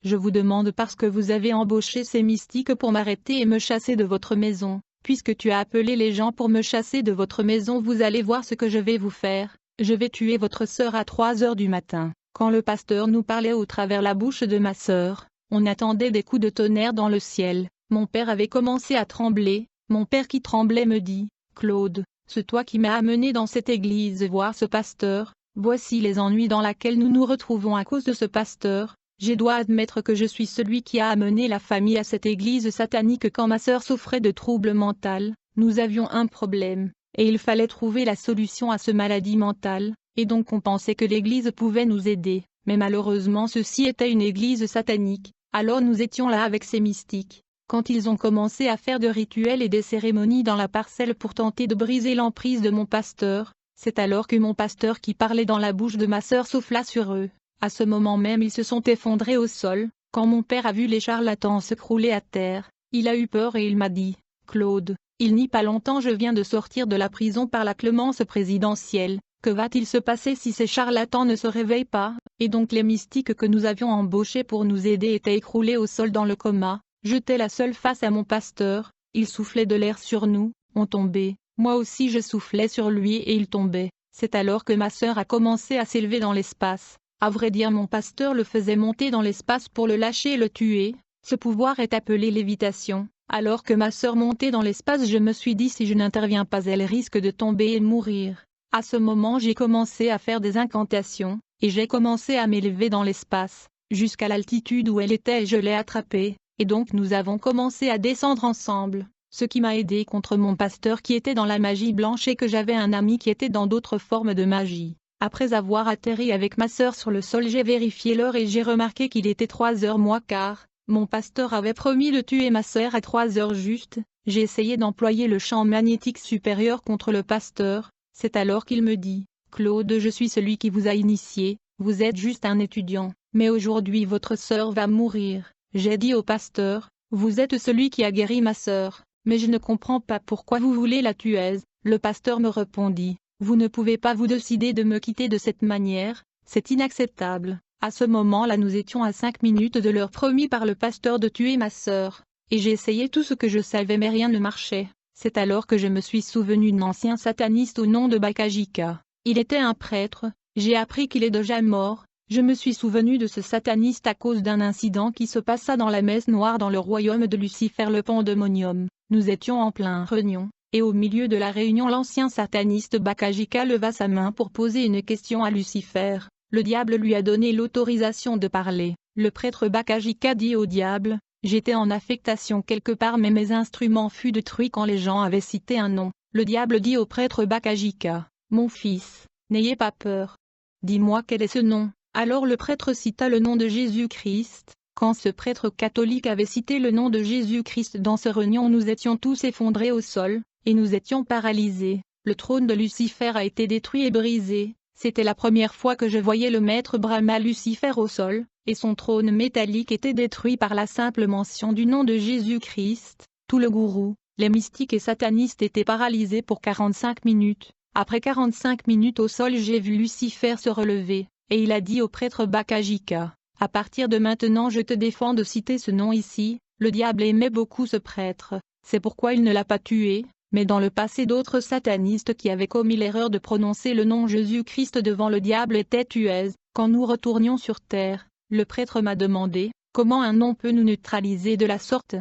Je vous demande parce que vous avez embauché ces mystiques pour m'arrêter et me chasser de votre maison. Puisque tu as appelé les gens pour me chasser de votre maison, vous allez voir ce que je vais vous faire. Je vais tuer votre sœur à 3 heures du matin. Quand le pasteur nous parlait au travers la bouche de ma sœur, on attendait des coups de tonnerre dans le ciel. Mon père avait commencé à trembler. Mon père qui tremblait me dit: Claude, c'est toi qui m'as amené dans cette église voir ce pasteur. Voici les ennuis dans lesquels nous nous retrouvons à cause de ce pasteur. Je dois admettre que je suis celui qui a amené la famille à cette église satanique. Quand ma sœur souffrait de troubles mentaux, nous avions un problème, et il fallait trouver la solution à ce maladie mentale, et donc on pensait que l'église pouvait nous aider, mais malheureusement ceci était une église satanique. Alors nous étions là avec ces mystiques. Quand ils ont commencé à faire des rituels et des cérémonies dans la parcelle pour tenter de briser l'emprise de mon pasteur, c'est alors que mon pasteur qui parlait dans la bouche de ma sœur souffla sur eux. À ce moment même ils se sont effondrés au sol. Quand mon père a vu les charlatans s'écrouler à terre, il a eu peur et il m'a dit: Claude, il n'y a pas longtemps je viens de sortir de la prison par la clémence présidentielle. Que va-t-il se passer si ces charlatans ne se réveillent pas? Et donc les mystiques que nous avions embauchés pour nous aider étaient écroulés au sol dans le coma. J'étais la seule face à mon pasteur, il soufflait de l'air sur nous, on tombait, moi aussi je soufflais sur lui et il tombait. C'est alors que ma sœur a commencé à s'élever dans l'espace. À vrai dire, mon pasteur le faisait monter dans l'espace pour le lâcher et le tuer. Ce pouvoir est appelé lévitation. Alors que ma sœur montait dans l'espace, je me suis dit, si je n'interviens pas, elle risque de tomber et de mourir. À ce moment, j'ai commencé à faire des incantations, et j'ai commencé à m'élever dans l'espace, jusqu'à l'altitude où elle était, et je l'ai attrapée, et donc nous avons commencé à descendre ensemble, ce qui m'a aidé contre mon pasteur qui était dans la magie blanche et que j'avais un ami qui était dans d'autres formes de magie. Après avoir atterri avec ma sœur sur le sol, j'ai vérifié l'heure et j'ai remarqué qu'il était 3h moins quart. Mon pasteur avait promis de tuer ma sœur à 3h juste. J'ai essayé d'employer le champ magnétique supérieur contre le pasteur. C'est alors qu'il me dit, « Claude, je suis celui qui vous a initié, vous êtes juste un étudiant, mais aujourd'hui votre sœur va mourir. » J'ai dit au pasteur, « Vous êtes celui qui a guéri ma sœur, mais je ne comprends pas pourquoi vous voulez la tuer. » Le pasteur me répondit, « Vous ne pouvez pas vous décider de me quitter de cette manière, c'est inacceptable. » À ce moment-là, nous étions à 5 minutes de l'heure promis par le pasteur de tuer ma sœur, et j'ai essayé tout ce que je savais mais rien ne marchait. C'est alors que je me suis souvenu d'un ancien sataniste au nom de Bakajika. Il était un prêtre, j'ai appris qu'il est déjà mort. Je me suis souvenu de ce sataniste à cause d'un incident qui se passa dans la messe noire dans le royaume de Lucifer, le pandémonium. Nous étions en plein réunion, et au milieu de la réunion l'ancien sataniste Bakajika leva sa main pour poser une question à Lucifer. Le diable lui a donné l'autorisation de parler. Le prêtre Bakajika dit au diable, « J'étais en affectation quelque part mais mes instruments furent détruits quand les gens avaient cité un nom. » Le diable dit au prêtre Bakajika, « Mon fils, n'ayez pas peur. Dis-moi quel est ce nom. » Alors le prêtre cita le nom de Jésus-Christ. Quand ce prêtre catholique avait cité le nom de Jésus-Christ dans ce réunion, nous étions tous effondrés au sol, et nous étions paralysés. Le trône de Lucifer a été détruit et brisé. C'était la première fois que je voyais le maître Brahma Lucifer au sol, et son trône métallique était détruit par la simple mention du nom de Jésus-Christ. Tout le gourou, les mystiques et satanistes étaient paralysés pour 45 minutes. Après 45 minutes au sol, j'ai vu Lucifer se relever, et il a dit au prêtre Bakajika, « À partir de maintenant je te défends de citer ce nom ici. » Le diable aimait beaucoup ce prêtre, c'est pourquoi il ne l'a pas tué. Mais dans le passé, d'autres satanistes qui avaient commis l'erreur de prononcer le nom Jésus-Christ devant le diable étaient tués. Quand nous retournions sur terre, le prêtre m'a demandé, « Comment un nom peut nous neutraliser de la sorte ?»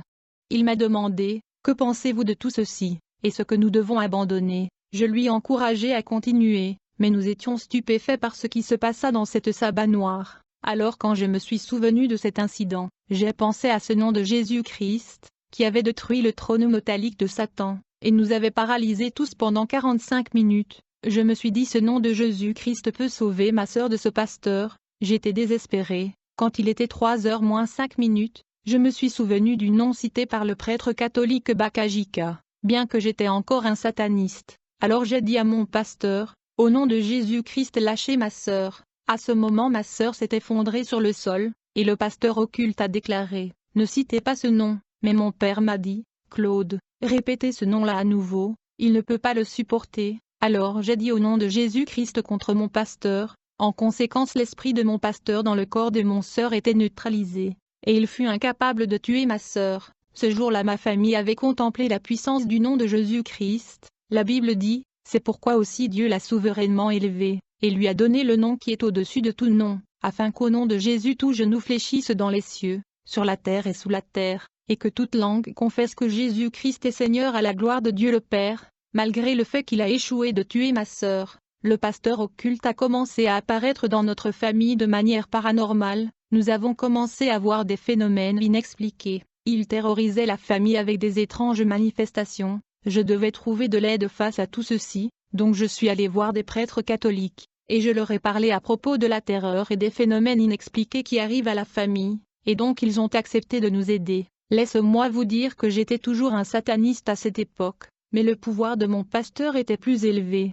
Il m'a demandé, « Que pensez-vous de tout ceci, et ce que nous devons abandonner ?» Je lui ai encouragé à continuer, mais nous étions stupéfaits par ce qui se passa dans cette sabbat noire. Alors quand je me suis souvenu de cet incident, j'ai pensé à ce nom de Jésus-Christ, qui avait détruit le trône métallique de Satan, et nous avait paralysés tous pendant 45 minutes. Je me suis dit, ce nom de Jésus-Christ peut sauver ma sœur de ce pasteur. J'étais désespéré. Quand il était 3h moins 5 minutes, je me suis souvenu du nom cité par le prêtre catholique Bakajika, bien que j'étais encore un sataniste. Alors j'ai dit à mon pasteur, « Au nom de Jésus-Christ, lâchez ma sœur. » À ce moment ma sœur s'est effondrée sur le sol, et le pasteur occulte a déclaré, « Ne citez pas ce nom. » Mais mon père m'a dit, « Claude, répétez ce nom-là à nouveau, il ne peut pas le supporter. » Alors j'ai dit au nom de Jésus-Christ contre mon pasteur. En conséquence, l'esprit de mon pasteur dans le corps de mon sœur était neutralisé, et il fut incapable de tuer ma sœur. Ce jour-là, ma famille avait contemplé la puissance du nom de Jésus-Christ. La Bible dit, c'est pourquoi aussi Dieu l'a souverainement élevé, et lui a donné le nom qui est au-dessus de tout nom, afin qu'au nom de Jésus tout genou fléchisse dans les cieux, sur la terre et sous la terre, et que toute langue confesse que Jésus-Christ est Seigneur à la gloire de Dieu le Père. Malgré le fait qu'il a échoué de tuer ma sœur, le pasteur occulte a commencé à apparaître dans notre famille de manière paranormale. Nous avons commencé à voir des phénomènes inexpliqués. Il terrorisait la famille avec des étranges manifestations. Je devais trouver de l'aide face à tout ceci, donc je suis allé voir des prêtres catholiques, et je leur ai parlé à propos de la terreur et des phénomènes inexpliqués qui arrivent à la famille, et donc ils ont accepté de nous aider. Laisse-moi vous dire que j'étais toujours un sataniste à cette époque, mais le pouvoir de mon pasteur était plus élevé.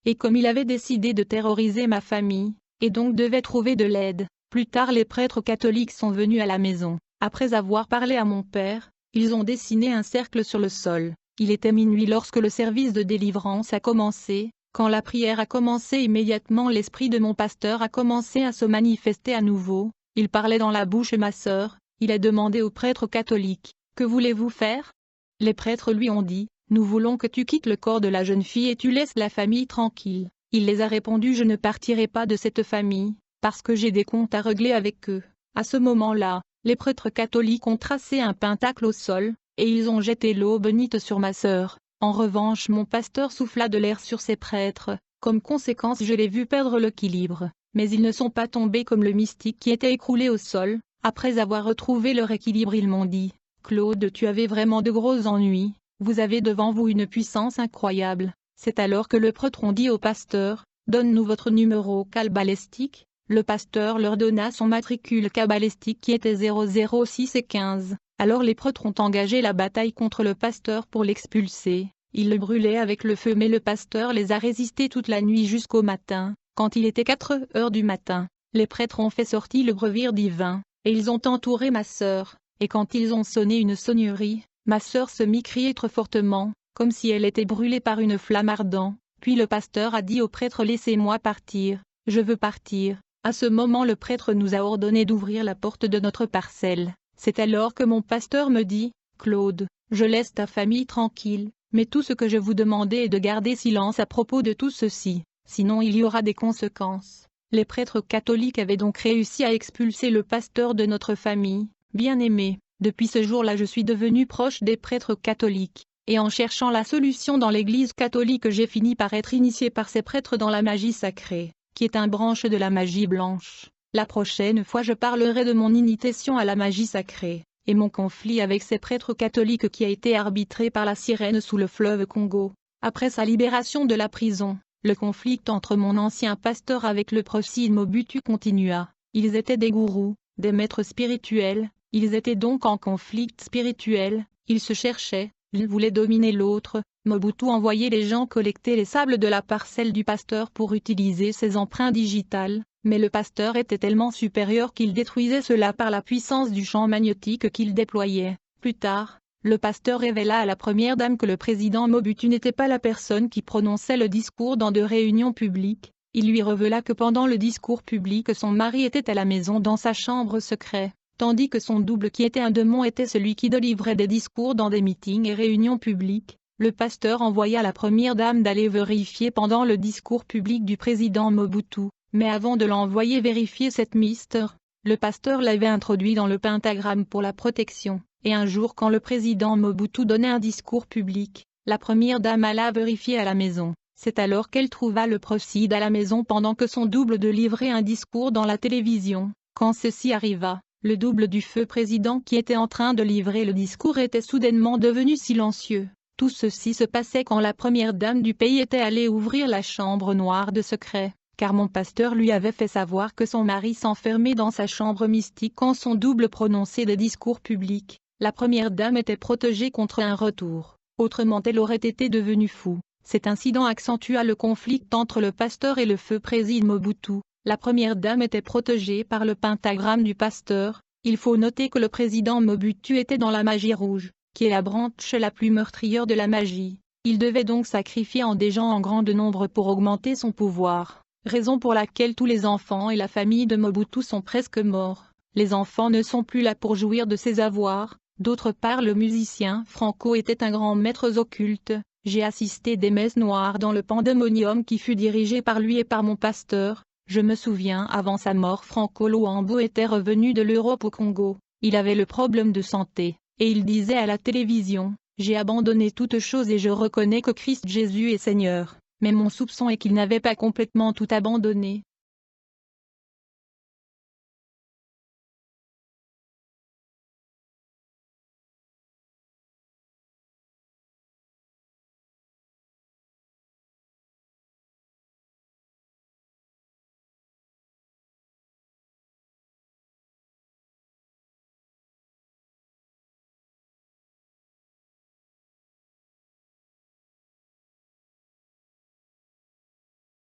Et comme il avait décidé de terroriser ma famille, et donc devait trouver de l'aide, plus tard les prêtres catholiques sont venus à la maison. Après avoir parlé à mon père, ils ont dessiné un cercle sur le sol. Il était minuit lorsque le service de délivrance a commencé. Quand la prière a commencé, immédiatement l'esprit de mon pasteur a commencé à se manifester à nouveau. Il parlait dans la bouche de ma sœur. Il a demandé aux prêtres catholiques, « Que voulez-vous faire ?» Les prêtres lui ont dit, « Nous voulons que tu quittes le corps de la jeune fille et tu laisses la famille tranquille. » Il les a répondu, « Je ne partirai pas de cette famille. parce que j'ai des comptes à régler avec eux. À ce moment-là, les prêtres catholiques ont tracé un pentacle au sol, et ils ont jeté l'eau bénite sur ma sœur. En revanche, mon pasteur souffla de l'air sur ces prêtres. Comme conséquence, je l'ai vu perdre l'équilibre, mais ils ne sont pas tombés comme le mystique qui était écroulé au sol. Après avoir retrouvé leur équilibre, ils m'ont dit: Claude, tu avais vraiment de gros ennuis, vous avez devant vous une puissance incroyable. C'est alors que le prêtre ont dit au pasteur: donne-nous votre numéro cabalistique. Le pasteur leur donna son matricule cabalistique qui était 006 et 15. Alors les prêtres ont engagé la bataille contre le pasteur pour l'expulser. Ils le brûlaient avec le feu, mais le pasteur les a résistés toute la nuit jusqu'au matin. Quand il était 4 heures du matin, les prêtres ont fait sortir le breuvire divin, et ils ont entouré ma sœur. Et quand ils ont sonné une sonnerie, ma sœur se mit à crier très fortement, comme si elle était brûlée par une flamme ardente. Puis le pasteur a dit au prêtre: laissez-moi partir, je veux partir. À ce moment, le prêtre nous a ordonné d'ouvrir la porte de notre parcelle. C'est alors que mon pasteur me dit: Claude, je laisse ta famille tranquille, mais tout ce que je vous demandais est de garder silence à propos de tout ceci, sinon il y aura des conséquences. Les prêtres catholiques avaient donc réussi à expulser le pasteur de notre famille. Bien-aimé, depuis ce jour-là je suis devenu proche des prêtres catholiques, et en cherchant la solution dans l'Église catholique, j'ai fini par être initié par ces prêtres dans la magie sacrée, qui est un branche de la magie blanche. La prochaine fois je parlerai de mon initiation à la magie sacrée, et mon conflit avec ces prêtres catholiques qui a été arbitré par la sirène sous le fleuve Congo. Après sa libération de la prison, le conflit entre mon ancien pasteur avec le prophète Mobutu continua. Ils étaient des gourous, des maîtres spirituels, ils étaient donc en conflit spirituel, ils se cherchaient, l'un voulait dominer l'autre. Mobutu envoyait les gens collecter les sables de la parcelle du pasteur pour utiliser ses empreintes digitales, mais le pasteur était tellement supérieur qu'il détruisait cela par la puissance du champ magnétique qu'il déployait. Plus tard, le pasteur révéla à la première dame que le président Mobutu n'était pas la personne qui prononçait le discours dans de réunions publiques. Il lui révéla que pendant le discours public son mari était à la maison dans sa chambre secrète, tandis que son double qui était un démon était celui qui délivrait des discours dans des meetings et réunions publiques. Le pasteur envoya la première dame d'aller vérifier pendant le discours public du président Mobutu, mais avant de l'envoyer vérifier cette mystère, le pasteur l'avait introduit dans le pentagramme pour la protection, et un jour quand le président Mobutu donnait un discours public, la première dame alla vérifier à la maison. C'est alors qu'elle trouva le prophète à la maison pendant que son double de livrait un discours dans la télévision. Quand ceci arriva, le double du feu président qui était en train de livrer le discours était soudainement devenu silencieux. Tout ceci se passait quand la première dame du pays était allée ouvrir la chambre noire de secret, car mon pasteur lui avait fait savoir que son mari s'enfermait dans sa chambre mystique quand son double prononçait des discours publics. La première dame était protégée contre un retour, autrement elle aurait été devenue fou. Cet incident accentua le conflit entre le pasteur et le feu président Mobutu. La première dame était protégée par le pentagramme du pasteur. Il faut noter que le président Mobutu était dans la magie rouge, qui est la branche la plus meurtrière de la magie. Il devait donc sacrifier des gens en grand nombre pour augmenter son pouvoir, raison pour laquelle tous les enfants et la famille de Mobutu sont presque morts. Les enfants ne sont plus là pour jouir de ses avoirs. D'autre part, le musicien Franco était un grand maître occulte. J'ai assisté des messes noires dans le pandémonium qui fut dirigé par lui et par mon pasteur. Je me souviens, avant sa mort, Franco Luambo était revenu de l'Europe au Congo. Il avait le problème de santé, et il disait à la télévision: j'ai abandonné toute chose et je reconnais que Christ Jésus est Seigneur. Mais mon soupçon est qu'il n'avait pas complètement tout abandonné.